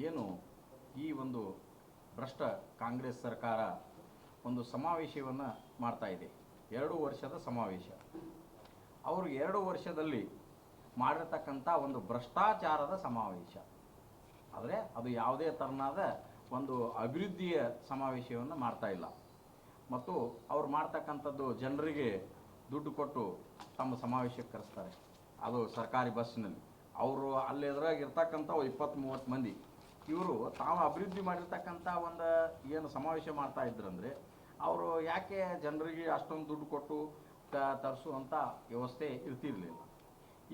ಏನು ಈ ಒಂದು ಭ್ರಷ್ಟ ಕಾಂಗ್ರೆಸ್ ಸರ್ಕಾರ ಒಂದು ಸಮಾವೇಶವನ್ನು ಮಾಡ್ತಾ ಇದೆ, 2 ವರ್ಷದ ಸಮಾವೇಶ. ಅವರು 2 ವರ್ಷದಲ್ಲಿ ಮಾಡಿರ್ತಕ್ಕಂಥ ಒಂದು ಭ್ರಷ್ಟಾಚಾರದ ಸಮಾವೇಶ. ಆದರೆ ಅದು ಯಾವುದೇ ಥರನಾದ ಒಂದು ಅಭಿವೃದ್ಧಿಯ ಸಮಾವೇಶವನ್ನು ಮಾಡ್ತಾ ಇಲ್ಲ. ಮತ್ತು ಅವ್ರು ಮಾಡ್ತಕ್ಕಂಥದ್ದು ಜನರಿಗೆ ದುಡ್ಡು ಕೊಟ್ಟು ತಮ್ಮ ಸಮಾವೇಶಕ್ಕೆ ಕರೆಸ್ತಾರೆ, ಅದು ಸರ್ಕಾರಿ ಬಸ್ಸಿನಲ್ಲಿ. ಅವರು ಅಲ್ಲೆದ್ರಾಗ ಇರ್ತಕ್ಕಂಥ 20-30 ಮಂದಿ ಇವರು ತಾವು ಅಭಿವೃದ್ಧಿ ಮಾಡಿರ್ತಕ್ಕಂಥ ಒಂದು ಏನು ಸಮಾವೇಶ ಮಾಡ್ತಾ ಇದ್ರಂದರೆ ಅವರು ಯಾಕೆ ಜನರಿಗೆ ಅಷ್ಟೊಂದು ದುಡ್ಡು ಕೊಟ್ಟು ತರಿಸುವಂಥ ವ್ಯವಸ್ಥೆ ಇರ್ತಿರಲಿಲ್ಲ.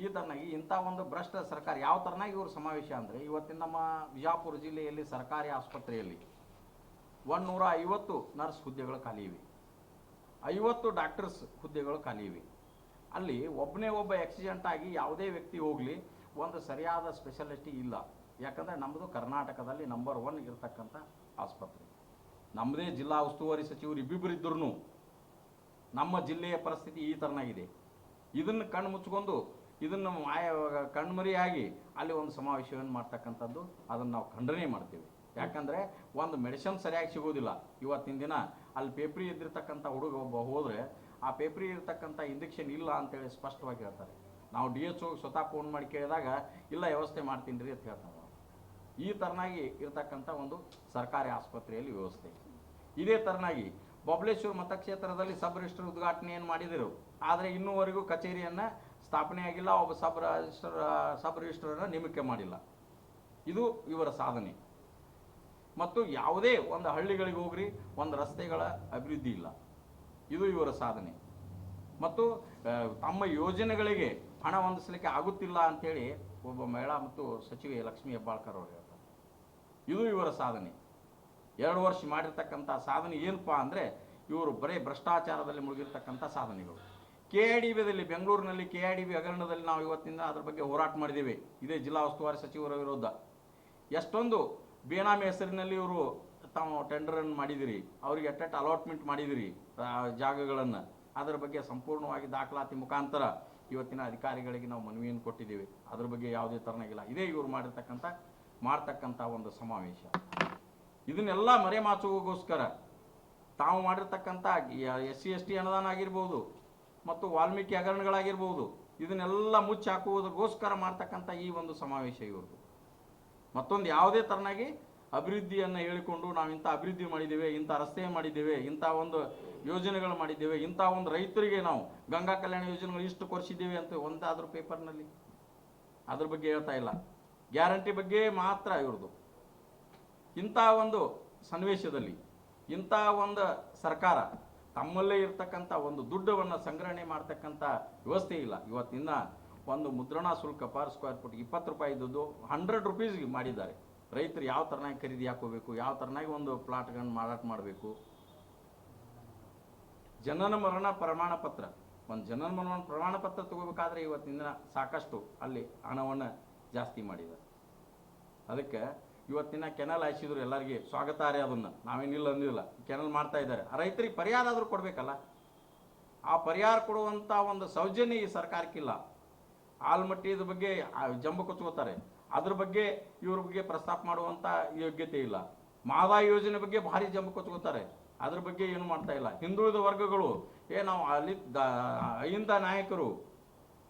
ಈ ಥರನಾಗಿ ಇಂಥ ಒಂದು ಭ್ರಷ್ಟ ಸರ್ಕಾರ ಯಾವ ಥರನಾಗಿ ಇವರು ಸಮಾವೇಶ ಅಂದರೆ, ಇವತ್ತಿನ ನಮ್ಮ ಬಿಜಾಪುರ ಜಿಲ್ಲೆಯಲ್ಲಿ ಸರ್ಕಾರಿ ಆಸ್ಪತ್ರೆಯಲ್ಲಿ 150 ನರ್ಸ್ ಹುದ್ದೆಗಳು ಖಾಲಿ ಇವೆ, 50 ಡಾಕ್ಟರ್ಸ್ ಹುದ್ದೆಗಳು ಖಾಲಿ ಇವೆ. ಅಲ್ಲಿ ಒಬ್ಬನೇ ಒಬ್ಬ ಆಕ್ಸಿಡೆಂಟ್ ಆಗಿ ಯಾವುದೇ ವ್ಯಕ್ತಿ ಹೋಗಲಿ ಒಂದು ಸರಿಯಾದ ಸ್ಪೆಷಲಿಟಿ ಇಲ್ಲ. ಯಾಕಂದರೆ ನಮ್ಮದು ಕರ್ನಾಟಕದಲ್ಲಿ ನಂಬರ್ 1 ಇರತಕ್ಕಂಥ ಆಸ್ಪತ್ರೆ. ನಮ್ಮದೇ ಜಿಲ್ಲಾ ಉಸ್ತುವಾರಿ ಸಚಿವರು ಇಬ್ಬಿಬ್ಬರಿದ್ರೂ ನಮ್ಮ ಜಿಲ್ಲೆಯ ಪರಿಸ್ಥಿತಿ ಈ ಥರನಾಗಿದೆ. ಇದನ್ನು ಕಣ್ಣು ಮುಚ್ಕೊಂಡು ಇದನ್ನು ಕಣ್ಮರಿಯಾಗಿ ಅಲ್ಲಿ ಒಂದು ಸಮಾವೇಶವನ್ನು ಮಾಡ್ತಕ್ಕಂಥದ್ದು ಅದನ್ನು ನಾವು ಖಂಡನೆ ಮಾಡ್ತೀವಿ. ಯಾಕಂದರೆ ಒಂದು ಮೆಡಿಸಿನ್ ಸರಿಯಾಗಿ ಸಿಗೋದಿಲ್ಲ. ಇವತ್ತಿನ ದಿನ ಅಲ್ಲಿ ಪೇಪ್ರಿ ಇದ್ದಿರ್ತಕ್ಕಂಥ ಹುಡುಗ ಒಬ್ಬ ಹೋದರೆ ಆ ಪೇಪ್ರಿ ಇರ್ತಕ್ಕಂಥ ಇಂಜೆಕ್ಷನ್ ಇಲ್ಲ ಅಂತೇಳಿ ಸ್ಪಷ್ಟವಾಗಿ ಹೇಳ್ತಾರೆ. ನಾವು DHO ಸ್ವತಃ ಫೋನ್ ಮಾಡಿ ಕೇಳಿದಾಗ ಇಲ್ಲ ವ್ಯವಸ್ಥೆ ಮಾಡ್ತೀನಿ ರೀ ಅಂತ ಹೇಳ್ತಾರೆ. ಈ ಥರನಾಗಿ ಇರ್ತಕ್ಕಂಥ ಒಂದು ಸರ್ಕಾರಿ ಆಸ್ಪತ್ರೆಯಲ್ಲಿ ವ್ಯವಸ್ಥೆ. ಇದೇ ಥರನಾಗಿ ಬಬಲೇಶ್ವರ ಮತಕ್ಷೇತ್ರದಲ್ಲಿ ಸಬ್ ರಿಜಿಸ್ಟರ್ ಉದ್ಘಾಟನೆಯನ್ನು ಮಾಡಿದರು, ಆದರೆ ಇನ್ನೂವರೆಗೂ ಕಚೇರಿಯನ್ನು ಸ್ಥಾಪನೆ ಆಗಿಲ್ಲ, ಒಬ್ಬ ಸಬ್ ರಿಜಿಸ್ಟ್ರನ್ನು ನೇಮಕ ಮಾಡಿಲ್ಲ. ಇದು ಇವರ ಸಾಧನೆ. ಮತ್ತು ಯಾವುದೇ ಒಂದು ಹಳ್ಳಿಗಳಿಗೆ ಹೋಗ್ರಿ ಒಂದು ರಸ್ತೆಗಳ ಅಭಿವೃದ್ಧಿ ಇಲ್ಲ, ಇದು ಇವರ ಸಾಧನೆ. ಮತ್ತು ತಮ್ಮ ಯೋಜನೆಗಳಿಗೆ ಹಣ ಹೊಂದಿಸಲಿಕ್ಕೆ ಆಗುತ್ತಿಲ್ಲ ಅಂಥೇಳಿ ಒಬ್ಬ ಮಹಿಳಾ ಮತ್ತು ಸಚಿವೆ ಲಕ್ಷ್ಮೀ ಹೆಬ್ಬಾಳ್ಕರ್ ಅವರು ಹೇಳ್ತಾರೆ. ಇದು ಇವರ ಸಾಧನೆ. 2 ವರ್ಷ ಮಾಡಿರ್ತಕ್ಕಂಥ ಸಾಧನೆ ಏನಪ್ಪ ಅಂದರೆ ಇವರು ಬರೀ ಭ್ರಷ್ಟಾಚಾರದಲ್ಲಿ ಮುಳುಗಿರ್ತಕ್ಕಂಥ ಸಾಧನೆಗಳು. KIDBದಲ್ಲಿ ಬೆಂಗಳೂರಿನಲ್ಲಿ KIDB ಹಗರಣದಲ್ಲಿ ನಾವು ಇವತ್ತಿಂದ ಅದ್ರ ಬಗ್ಗೆ ಹೋರಾಟ ಮಾಡಿದ್ದೇವೆ, ಇದೇ ಜಿಲ್ಲಾ ಉಸ್ತುವಾರಿ ಸಚಿವರ ವಿರುದ್ಧ. ಎಷ್ಟೊಂದು ಬೇನಾಮಿ ಹೆಸರಿನಲ್ಲಿ ಇವರು ತಾವು ಟೆಂಡರನ್ನು ಮಾಡಿದಿರಿ, ಅವರಿಗೆ ಎಟ್ಟೆಟ್ಟು ಅಲಾಟ್ಮೆಂಟ್ ಮಾಡಿದಿರಿ ಜಾಗಗಳನ್ನು, ಅದರ ಬಗ್ಗೆ ಸಂಪೂರ್ಣವಾಗಿ ದಾಖಲಾತಿ ಮುಖಾಂತರ ಇವತ್ತಿನ ಅಧಿಕಾರಿಗಳಿಗೆ ನಾವು ಮನವಿಯನ್ನು ಕೊಟ್ಟಿದ್ದೇವೆ. ಅದ್ರ ಬಗ್ಗೆ ಯಾವುದೇ ಥರನಾಗಿಲ್ಲ. ಇದೇ ಇವರು ಮಾಡ್ತಕ್ಕಂಥ ಒಂದು ಸಮಾವೇಶ. ಇದನ್ನೆಲ್ಲ ಮರೆಮಾಚುಗೋಸ್ಕರ ತಾವು ಮಾಡಿರ್ತಕ್ಕಂಥ SC/ST ಅನುದಾನ ಆಗಿರ್ಬೋದು ಮತ್ತು ವಾಲ್ಮೀಕಿ ಹಗರಣಗಳಾಗಿರ್ಬೋದು, ಇದನ್ನೆಲ್ಲ ಮುಚ್ಚಿ ಹಾಕುವುದಕ್ಕೋಸ್ಕರ ಮಾಡ್ತಕ್ಕಂಥ ಈ ಒಂದು ಸಮಾವೇಶ ಇವ್ರದ್ದು. ಮತ್ತೊಂದು ಯಾವುದೇ ಥರನಾಗಿ ಅಭಿವೃದ್ಧಿಯನ್ನು ಹೇಳಿಕೊಂಡು ನಾವು ಇಂಥ ಅಭಿವೃದ್ಧಿ ಮಾಡಿದ್ದೇವೆ, ಇಂಥ ರಸ್ತೆ ಮಾಡಿದ್ದೇವೆ, ಇಂಥ ಒಂದು ಯೋಜನೆಗಳು ಮಾಡಿದ್ದೇವೆ, ಇಂಥ ಒಂದು ರೈತರಿಗೆ ನಾವು ಗಂಗಾ ಕಲ್ಯಾಣ ಯೋಜನೆಗಳು ಇಷ್ಟು ಕೊಡಿಸಿದ್ದೇವೆ ಅಂತ ಒಂದಾದರೂ ಪೇಪರ್ನಲ್ಲಿ ಅದ್ರ ಬಗ್ಗೆ ಹೇಳ್ತಾ ಇಲ್ಲ. ಗ್ಯಾರಂಟಿ ಬಗ್ಗೆ ಮಾತ್ರ ಇವ್ರದ್ದು. ಇಂಥ ಒಂದು ಸನ್ನಿವೇಶದಲ್ಲಿ ಇಂಥ ಒಂದು ಸರ್ಕಾರ ತಮ್ಮಲ್ಲೇ ಇರ್ತಕ್ಕಂಥ ಒಂದು ದುಡ್ಡವನ್ನು ಸಂಗ್ರಹಣೆ ಮಾಡ್ತಕ್ಕಂಥ ವ್ಯವಸ್ಥೆ ಇಲ್ಲ. ಇವತ್ತಿನ ಒಂದು ಮುದ್ರಣಾ ಶುಲ್ಕ ಪರ್ ಸ್ಕ್ವೇರ್ ಫುಟ್ 20 ರೂಪಾಯಿ ಇದ್ದದ್ದು 100 ರೂಪೀಸ್ಗೆ ಮಾಡಿದ್ದಾರೆ. ರೈತರು ಯಾವ ಥರನಾಗಿ ಖರೀದಿ ಹಾಕೋಬೇಕು, ಯಾವ ಥರನಾಗಿ ಒಂದು ಪ್ಲಾಟ್ಗಳನ್ನು ಮಾರಾಟ ಮಾಡಬೇಕು. ಜನನ ಮರಣ ಪ್ರಮಾಣ ಪತ್ರ, ಒಂದು ಜನನ ಮರಣ ಪ್ರಮಾಣ ಪತ್ರ ತಗೋಬೇಕಾದ್ರೆ ಇವತ್ತಿನ ಸಾಕಷ್ಟು ಅಲ್ಲಿ ಹಣವನ್ನು ಜಾಸ್ತಿ ಮಾಡಿದ್ದಾರೆ. ಅದಕ್ಕೆ ಇವತ್ತಿನ ಕೆನಲ್ ಹಾಯಿಸಿದ್ರು ಎಲ್ಲರಿಗೆ ಸ್ವಾಗತಾರ್ಹ, ಅದನ್ನು ನಾವೇನಿಲ್ಲ ಅಂದಿಲ್ಲ, ಕೆನಲ್ ಮಾಡ್ತಾ ಇದ್ದಾರೆ. ಆ ರೈತರಿಗೆ ಪರಿಹಾರ ಆದರೂ ಕೊಡಬೇಕಲ್ಲ. ಆ ಪರಿಹಾರ ಕೊಡುವಂಥ ಒಂದು ಸೌಜನ್ಯ ಈ ಸರ್ಕಾರಕ್ಕಿಲ್ಲ. ಆಲ್ಮಟ್ಟಿದ ಬಗ್ಗೆ ಜಂಬ ಕೊಚ್ಕೋತಾರೆ, ಅದ್ರ ಬಗ್ಗೆ ಇವ್ರ ಬಗ್ಗೆ ಪ್ರಸ್ತಾಪ ಮಾಡುವಂಥ ಯೋಗ್ಯತೆ ಇಲ್ಲ. ಮಹದಾಯಿ ಯೋಜನೆ ಬಗ್ಗೆ ಭಾರಿ ಜಂಬ ಕೊಚ್ಕೋತಾರೆ, ಅದ್ರ ಬಗ್ಗೆ ಏನು ಮಾಡ್ತಾ ಇಲ್ಲ. ಹಿಂದುಳಿದ ವರ್ಗಗಳು ನಾವು ಅಲ್ಲಿ ಅಹಿಂದ ನಾಯಕರು,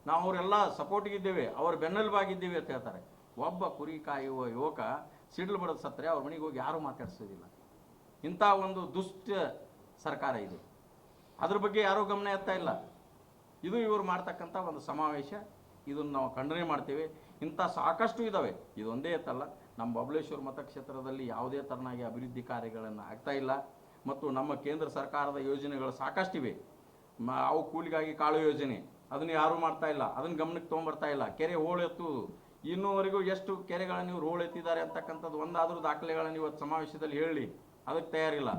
ನಾವು ಅವರೆಲ್ಲ ಸಪೋರ್ಟಿಗಿದ್ದೇವೆ, ಅವ್ರ ಬೆನ್ನೆಲುಬಾಗಿದ್ದೇವೆ ಅಂತ ಹೇಳ್ತಾರೆ. ಒಬ್ಬ ಕುರಿ ಕಾಯುವ ಯುವಕ ಸಿಡಿಲು ಬಡದ ಸತ್ತರೆ ಅವ್ರ ಮನೆಗೆ ಹೋಗಿ ಯಾರೂ ಮಾತಾಡ್ಸೋದಿಲ್ಲ. ಇಂಥ ಒಂದು ದುಷ್ಟ ಸರ್ಕಾರ ಇದೆ, ಅದ್ರ ಬಗ್ಗೆ ಯಾರೂ ಗಮನ ಎತ್ತಾ ಇಲ್ಲ. ಇದು ಇವರು ಮಾಡ್ತಕ್ಕಂಥ ಒಂದು ಸಮಾವೇಶ, ಇದನ್ನು ನಾವು ಖಂಡನೆ ಮಾಡ್ತೇವೆ. ಇಂಥ ಸಾಕಷ್ಟು ಇದ್ದಾವೆ, ಇದೊಂದೇ ಇತ್ತಲ್ಲ. ನಮ್ಮ ಬಬಲೇಶ್ವರ ಮತಕ್ಷೇತ್ರದಲ್ಲಿ ಯಾವುದೇ ಥರನಾಗಿ ಅಭಿವೃದ್ಧಿ ಕಾರ್ಯಗಳನ್ನು ಆಗ್ತಾ ಇಲ್ಲ. ಮತ್ತು ನಮ್ಮ ಕೇಂದ್ರ ಸರ್ಕಾರದ ಯೋಜನೆಗಳು ಸಾಕಷ್ಟಿವೆ. ಅವು ಕೂಲಿಗಾಗಿ ಕಾಳು ಯೋಜನೆ, ಅದನ್ನು ಯಾರೂ ಮಾಡ್ತಾ ಇಲ್ಲ, ಅದನ್ನು ಗಮನಕ್ಕೆ ತೊಗೊಂಬರ್ತಾ ಇಲ್ಲ. ಕೆರೆ ಹೂಳೆತ್ತುವುದು, ಇನ್ನೂವರೆಗೂ ಎಷ್ಟು ಕೆರೆಗಳನ್ನು ಇವರು ಹೂಳೆತ್ತಿದ್ದಾರೆ ಅಂತಕ್ಕಂಥದ್ದು ಒಂದಾದರೂ ದಾಖಲೆಗಳನ್ನು ಇವತ್ತು ಸಮಾವೇಶದಲ್ಲಿ ಹೇಳಿ, ಅದಕ್ಕೆ ತಯಾರಿಲ್ಲ.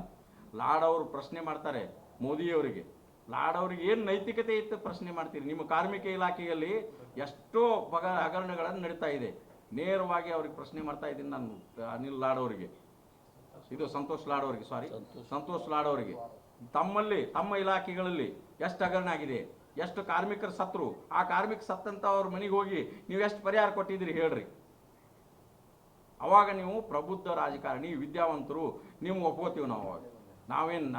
ಲಾಡ್ ಅವರು ಪ್ರಶ್ನೆ ಮಾಡ್ತಾರೆ ಮೋದಿಯವರಿಗೆ. ಲಾಡ್ ಅವ್ರಿಗೆ ಏನು ನೈತಿಕತೆ ಇತ್ತು ಪ್ರಶ್ನೆ ಮಾಡ್ತೀರಿ? ನಿಮ್ಮ ಕಾರ್ಮಿಕ ಇಲಾಖೆಯಲ್ಲಿ ಎಷ್ಟೋ ಹಗರಣಗಳನ್ನು ನಡೀತಾ ಇದೆ, ನೇರವಾಗಿ ಅವ್ರಿಗೆ ಪ್ರಶ್ನೆ ಮಾಡ್ತಾ ಇದ್ದೀನಿ ನಾನು. ಅನಿಲ್ ಲಾಡ್ ಅವರಿಗೆ, ಇದು ಸಂತೋಷ್ ಲಾಡ್ ಅವರಿಗೆ, ಸಂತೋಷ್ ಲಾಡ್ ಅವರಿಗೆ, ತಮ್ಮ ಇಲಾಖೆಗಳಲ್ಲಿ ಎಷ್ಟು ಹಗರಣ ಆಗಿದೆ, ಎಷ್ಟು ಕಾರ್ಮಿಕರು ಸತ್ರು, ಆ ಕಾರ್ಮಿಕ ಸತ್ತಂತ ಅವ್ರ ಮನೆಗೆ ಹೋಗಿ ನೀವು ಎಷ್ಟು ಪರಿಹಾರ ಕೊಟ್ಟಿದ್ದೀರಿ ಹೇಳ್ರಿ. ಅವಾಗ ನೀವು ಪ್ರಬುದ್ಧ ರಾಜಕಾರಣಿ ವಿದ್ಯಾವಂತರು ನೀವು ಒಪ್ಕೋತೀವಿ ನಾವು ಅವಾಗ. ನಾವೇನು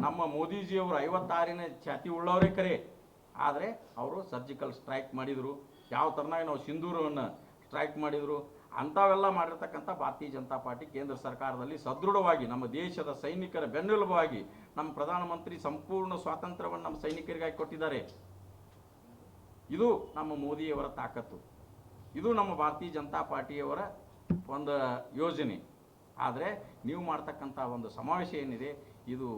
ನಮ್ಮ ಮೋದಿಜಿಯವರು 56ನೇ ಛಾತಿ ಉಳ್ಳವರೇ ಕರೆ, ಆದರೆ ಅವರು ಸರ್ಜಿಕಲ್ ಸ್ಟ್ರೈಕ್ ಮಾಡಿದರು, ಯಾವ ಥರನಾಗಿ ನಾವು ಸಿಂಧೂರವನ್ನು ಸ್ಟ್ರೈಕ್ ಮಾಡಿದರು. ಅಂಥವೆಲ್ಲ ಮಾಡಿರ್ತಕ್ಕಂಥ ಭಾರತೀಯ ಜನತಾ ಪಾರ್ಟಿ ಕೇಂದ್ರ ಸರ್ಕಾರದಲ್ಲಿ ಸದೃಢವಾಗಿ ನಮ್ಮ ದೇಶದ ಸೈನಿಕರ ಬೆನ್ನೆಲುಬಾಗಿ ನಮ್ಮ ಪ್ರಧಾನಮಂತ್ರಿ ಸಂಪೂರ್ಣ ಸ್ವಾತಂತ್ರ್ಯವನ್ನು ನಮ್ಮ ಸೈನಿಕರಿಗಾಗಿ ಕೊಟ್ಟಿದ್ದಾರೆ. ಇದು ನಮ್ಮ ಮೋದಿಯವರ ತಾಕತ್ತು, ಇದು ನಮ್ಮ ಭಾರತೀಯ ಜನತಾ ಪಾರ್ಟಿಯವರ ಒಂದು ಯೋಜನೆ. ಆದರೆ ನೀವು ಮಾಡ್ತಕ್ಕಂಥ ಒಂದು ಸಮಾವೇಶ ಏನಿದೆ ಇದು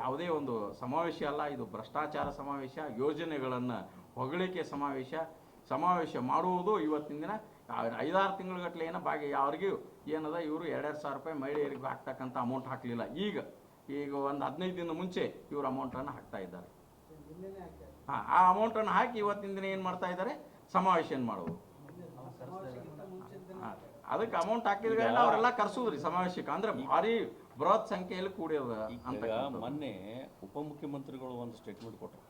ಯಾವುದೇ ಒಂದು ಸಮಾವೇಶ ಅಲ್ಲ, ಇದು ಭ್ರಷ್ಟಾಚಾರ ಸಮಾವೇಶ, ಯೋಜನೆಗಳನ್ನು ಹೊಗಳಿಕೆ ಸಮಾವೇಶ ಮಾಡುವುದು. ಇವತ್ತಿನ ದಿನ 5-6 ತಿಂಗಳುಗಟ್ಟಲೆ ಏನೋ ಅವ್ರಿಗೂ ಏನದ ಇವರು 2,000 ರೂಪಾಯಿ ಮಹಿಳೆಯರಿಗೆ ಹಾಕ್ತಕ್ಕಂಥ ಅಮೌಂಟ್ ಹಾಕಲಿಲ್ಲ. ಈಗ ಒಂದು 15 ದಿನ ಮುಂಚೆ ಇವರು ಅಮೌಂಟನ್ನು ಹಾಕ್ತಾ ಇದ್ದಾರೆ. ಹಾಂ, ಆ ಅಮೌಂಟನ್ನು ಹಾಕಿ ಇವತ್ತಿನ ದಿನ ಏನು ಮಾಡ್ತಾ ಇದ್ದಾರೆ, ಸಮಾವೇಶ ಮಾಡೋದು. ಅದಕ್ಕೆ ಅಮೌಂಟ್ ಹಾಕಿದ್ರೆ ಅವರೆಲ್ಲ ಕರ್ಸೋದ್ರಿ ಸಮಾವೇಶಕ್ಕೆ, ಅಂದ್ರೆ ಭಾರಿ ಬೃಹತ್ ಸಂಖ್ಯೆಯಲ್ಲಿ ಕೂಡಿಯೋದು ಅಂತ. ಮೊನ್ನೆ ಉಪಮುಖ್ಯಮಂತ್ರಿಗಳು ಒಂದು ಸ್ಟೇಟ್ಮೆಂಟ್ ಕೊಟ್ಟರು.